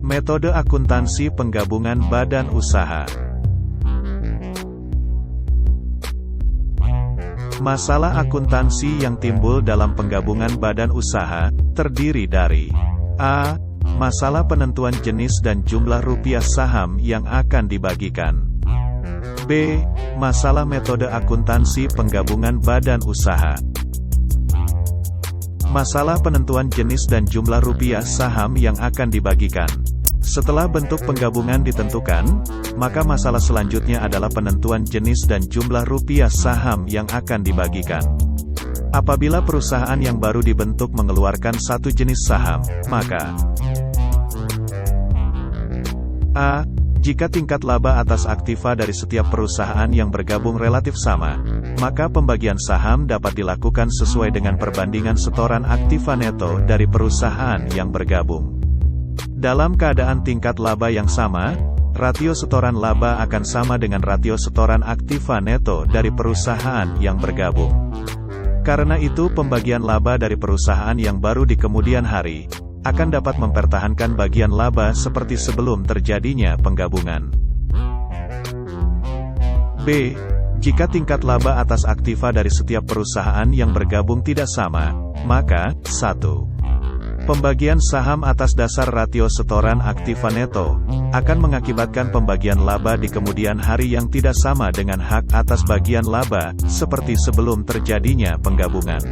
Metode akuntansi penggabungan badan usaha. Masalah akuntansi yang timbul dalam penggabungan badan usaha, terdiri dari A. Masalah penentuan jenis dan jumlah rupiah saham yang akan dibagikan. B. Masalah metode akuntansi penggabungan badan usaha. Masalah penentuan jenis dan jumlah rupiah saham yang akan dibagikan. Setelah bentuk penggabungan ditentukan, maka masalah selanjutnya adalah penentuan jenis dan jumlah rupiah saham yang akan dibagikan. Apabila perusahaan yang baru dibentuk mengeluarkan satu jenis saham, maka A. Jika tingkat laba atas aktiva dari setiap perusahaan yang bergabung relatif sama, maka pembagian saham dapat dilakukan sesuai dengan perbandingan setoran aktiva neto dari perusahaan yang bergabung. Dalam keadaan tingkat laba yang sama, rasio setoran laba akan sama dengan rasio setoran aktiva neto dari perusahaan yang bergabung. Karena itu pembagian laba dari perusahaan yang baru di kemudian hari akan dapat mempertahankan bagian laba seperti sebelum terjadinya penggabungan. B. Jika tingkat laba atas aktiva dari setiap perusahaan yang bergabung tidak sama, maka 1. Pembagian saham atas dasar rasio setoran aktiva neto akan mengakibatkan pembagian laba di kemudian hari yang tidak sama dengan hak atas bagian laba seperti sebelum terjadinya penggabungan.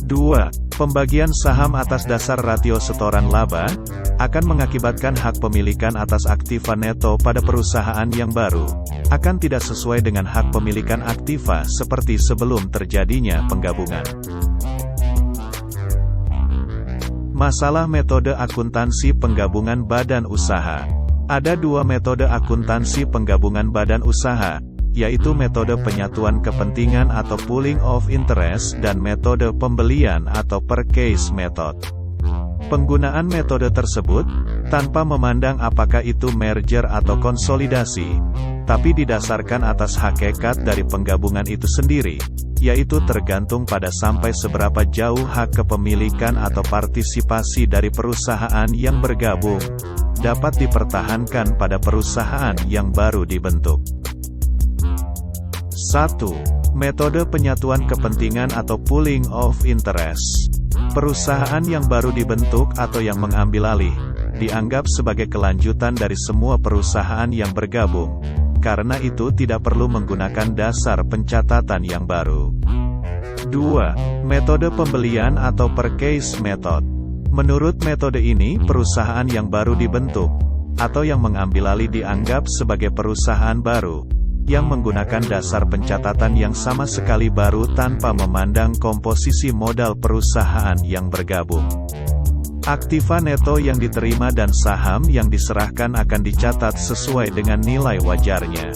2. Pembagian saham atas dasar rasio setoran laba akan mengakibatkan hak pemilikan atas aktiva neto pada perusahaan yang baru akan tidak sesuai dengan hak pemilikan aktiva seperti sebelum terjadinya penggabungan. Masalah metode akuntansi penggabungan badan usaha. Ada dua metode akuntansi penggabungan badan usaha, yaitu metode penyatuan kepentingan atau pooling of interest dan metode pembelian atau purchase method. Penggunaan metode tersebut, tanpa memandang apakah itu merger atau konsolidasi, tapi didasarkan atas hakikat dari penggabungan itu sendiri, yaitu tergantung pada sampai seberapa jauh hak kepemilikan atau partisipasi dari perusahaan yang bergabung dapat dipertahankan pada perusahaan yang baru dibentuk. 1. Metode penyatuan kepentingan atau pooling of interest. Perusahaan yang baru dibentuk atau yang mengambil alih dianggap sebagai kelanjutan dari semua perusahaan yang bergabung. Karena itu tidak perlu menggunakan dasar pencatatan yang baru. 2. Metode pembelian atau purchase method. Menurut metode ini, perusahaan yang baru dibentuk, atau yang mengambil alih dianggap sebagai perusahaan baru, yang menggunakan dasar pencatatan yang sama sekali baru tanpa memandang komposisi modal perusahaan yang bergabung. Aktiva neto yang diterima dan saham yang diserahkan akan dicatat sesuai dengan nilai wajarnya.